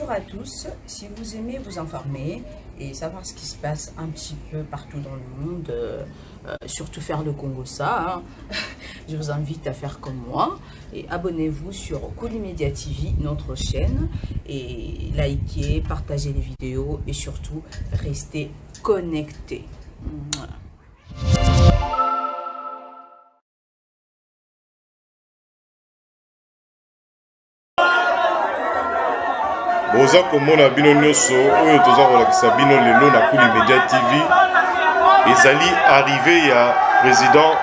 Bonjour à tous, si vous aimez vous informer et savoir ce qui se passe un petit peu partout dans le monde, surtout faire le Congo ça, je vous invite à faire comme moi et abonnez-vous sur Koulimedia TV, notre chaîne, et likez, partagez les vidéos et surtout restez connectés. Boza komona bino nyonso oyo toza kolakisa bino lelo na Koulimedia TV ezali arrivé ya président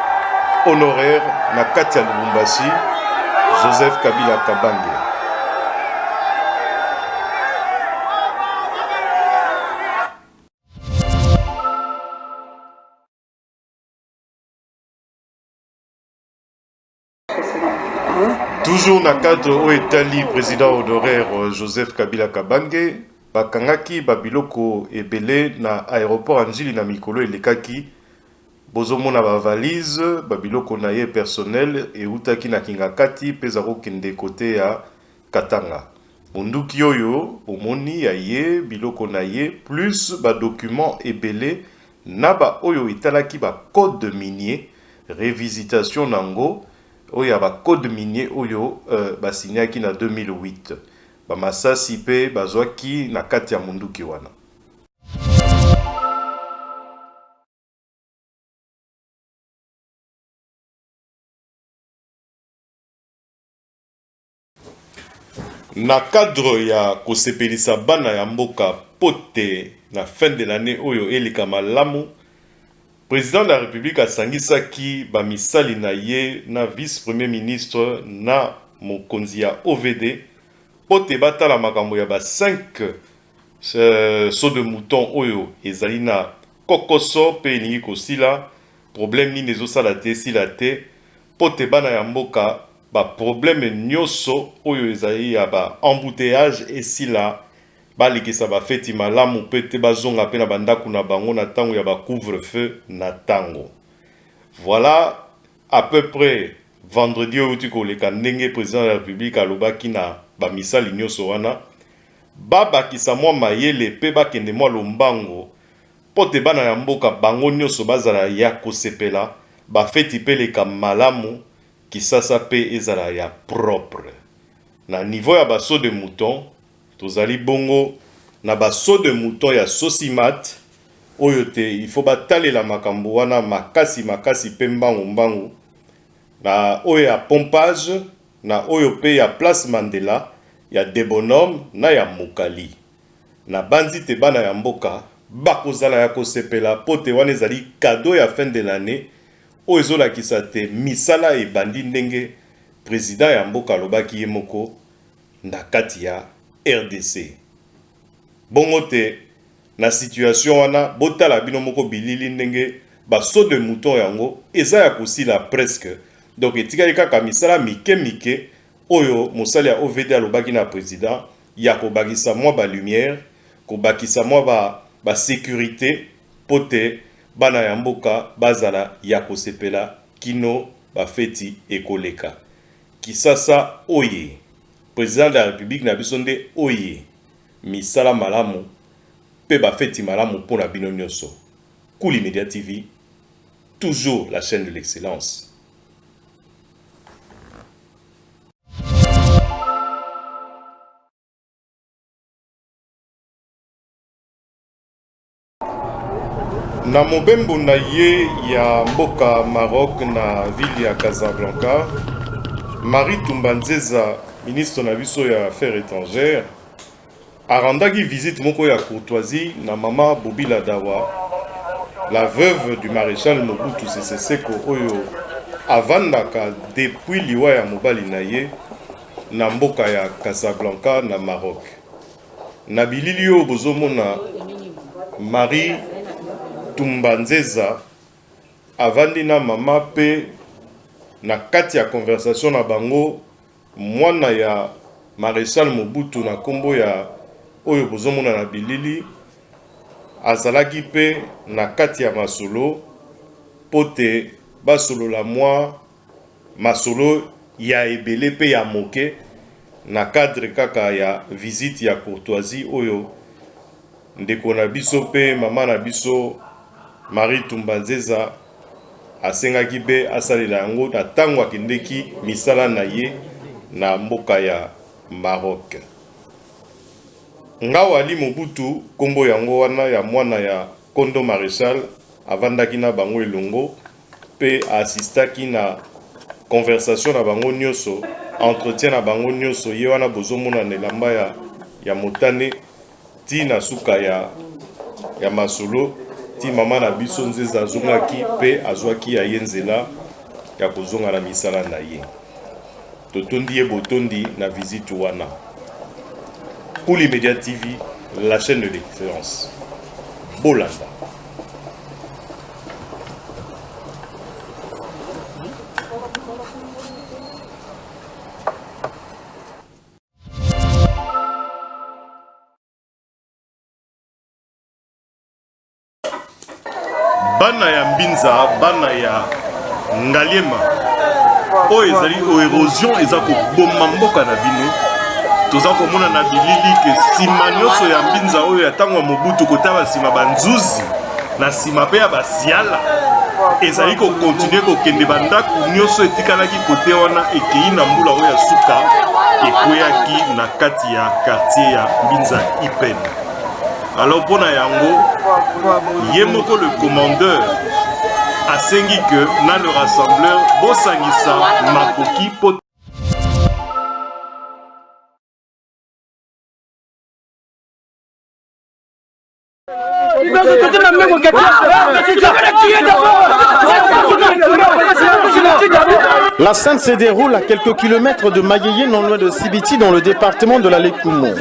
honoraire na kati ya Lubumbashi Joseph Kabila Kabange. Toujours na cadre au Etali, président honoraire Joseph Kabila Kabange, bakangaki babiloko ebele na aéroport Anjili na mikolo elekaki, bozomona ba valise, babiloko na ye personnel et utaki na kingakati peza kokende kote ya Katanga. Bunduki oyo omoni ya ye biloko na ye plus ba document ebele na ba oyo italaki ba code minier, révisitation nango. Oyo ba code minier oyo basinyaki na 2008 ba masasi pe bazwaki na kati ya munduki wana. Na cadre ya kosepelisa bana ya mboka pote na fin de l'année oyo elika malamu, président de la République a sangisaki bamisali na ye na vice-premier ministre na mokonzi ya OVD pote batala makambo ya ba 5 saut de mouton oyo ezali na kokoso pe elingi kosila problème nini ezosala te sila te pote bana ya mboka ba problème nyonso oyo ezali ya ba embouteillage esila balikisa ba feti malamu pete bazonga pe na bandaku na bango na tango ya ba couvre-feu na tango. Voilà à peu près vendredi outi koleka ndenge président de la République alobaki na ba misali nyonso wana babakisa mwa mayele pe bakende mwa lombango pote bana ya mboka bango nyonso bazala ya kosepela ba feti pe leka malamu kisasa pe ezala ya propre na niveau ya baso de mouton. Tozali bongo na baso de mouton ya Sosimat oyo te il faut batalela makambo wana makasi pe mbangu na oyo ya pompage na oyo pe ya place Mandela ya Debonome na ya Mokali na banzi te bana ya mboka bakozala ya kosepela pote wana ezali cadeau ya fin de l'année oyo ezolakisa te misala ebandi ndenge président ya mboka alobaki ye moko na kati ya RDC. Bongo te na situation wana botala bino moko bilili ndenge baso de mouton yango eza ya kosila presque. Donc etikali kaka misala mike oyo mosali ya OVD alobaki na président ya kobakisa mwa ba lumière, kobakisa mwa ba sécurité pote bana ya mboka bazala ya kosepela kino ba feti ekoleka. Kisasa oye président de la République na biso nde oye misala malamu pe ba feti malamu pona bino nyonso. Koulimedia TV, toujours la chaîne de l'excellence. Na mobembo na ye ya mboka Maroc na ville ya Casablanca, Marie Tumbanzeza, ministre na biso ya affaires étrangères, arandaki visite moko ya courtoisie na mama Bobila Dawa, la veuve du maréchal Mobutu Sese Seko oyo avandaka depuis liwa ya mobali na ye na mboka ya Casablanca na Maroc. Na bilili oyo bozomona Marie Tumbanzeza avandi na mama pe na kati ya conversation na bango mwana ya maréchal Mobutu na kombo ya oyo bozomona na bilili azalaki pe na kati ya masolo pote basolo la mwa masolo ya ebele pe ya moke na cadre kaka ya visite ya courtoisie oyo ndeko na biso pe mama na biso Marie Tumbanzeza asengaki be asalela yango na tango akendeki misala na ye na mboka ya Maroc. Ngawa Ali Mobutu kombo yango wana ya mwana ya Kondo Maréchal avandaki na bango elongo pe assistaki na conversation na bango nyonso, entretien na bango nyonso ye wana bozomona na elamba ya motane ti na suka ya masolo ti mama na biso Nzeza azongaki pe azwaki ya ye nzela ya kozonga na misala na ye. Totondi ye botondi na visite wana. Kuli Media TV, la chaîne de l'excellence. Bolanda. Bana ya Mbinza, bana ya Ngaliema. O ezali o érosion eza ko bomba mboka na bino. Toza komona na bilili ke sima nyonso ya Mbinza oyo ya tango Mobutu kotaba sima banzuzi na sima pe ya basiala ezali ko continuer ko kende bandaku nyonso etikalaki kote wana ekei na mbula oyo ya suka ekweyaki na kati ya quartier ya Mbinza Ipen. Alors pona yango ye moko le commandeur asengi que na le rassembleur bosangisa makoki po La scène se déroule à quelques kilomètres de Mayeye, non loin de Sibiti, dans le département de la Lékoumou.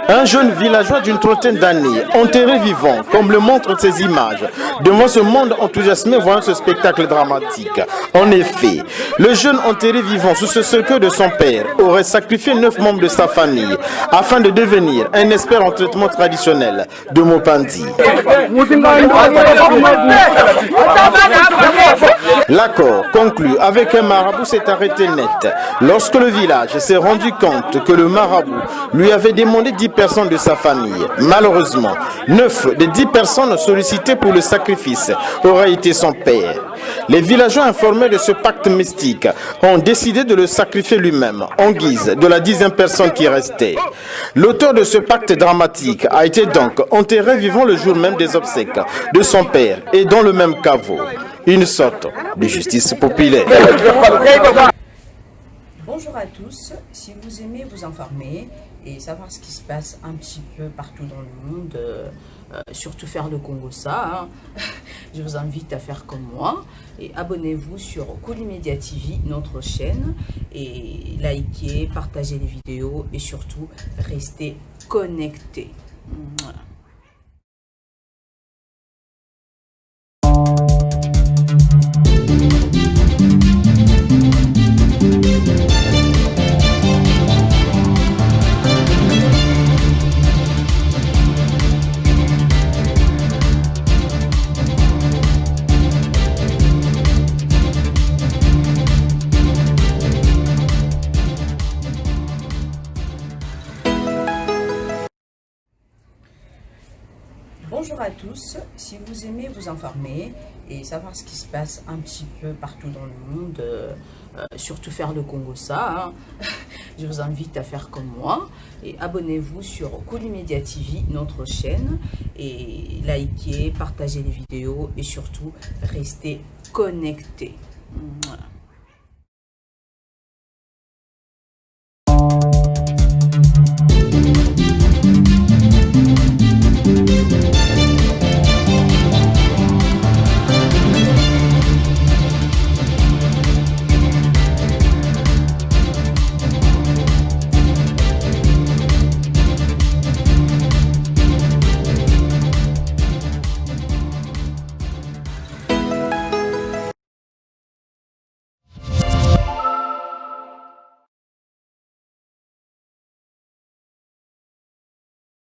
Un jeune villageois d'une trentaine d'années, enterré vivant, comme le montrent ces images, devant ce monde enthousiasmé voyant ce spectacle dramatique. En effet, le jeune enterré vivant sous ce cercueil de son père aurait sacrifié 9 membres de sa famille afin de devenir un expert en traitement traditionnel de Mopandi. L'accord conclu avec un marabout s'est arrêté net lorsque le village s'est rendu compte que le marabout lui avait demandé 10 personnes de sa famille. Malheureusement, 9 des 10 personnes sollicitées pour le sacrifice auraient été son père. Les villageois informés de ce pacte mystique ont décidé de le sacrifier lui-même en guise de la 10e personne qui restait. L'auteur de ce pacte dramatique a été donc enterré vivant le jour même des obsèques de son père et dans le même caveau. Une sorte de justice populaire. Bonjour à tous, si vous aimez vous informer et savoir ce qui se passe un petit peu partout dans le monde, surtout faire le Congo ça, je vous invite à faire comme moi et abonnez-vous sur Kuli Media TV, notre chaîne, et likez, partagez les vidéos et surtout restez connectés. Voilà. Bonjour à tous, si vous aimez vous informer et savoir ce qui se passe un petit peu partout dans le monde, surtout faire le Congo ça, je vous invite à faire comme moi et abonnez-vous sur Kuli Media TV, notre chaîne, et likez, partagez les vidéos et surtout restez connectés.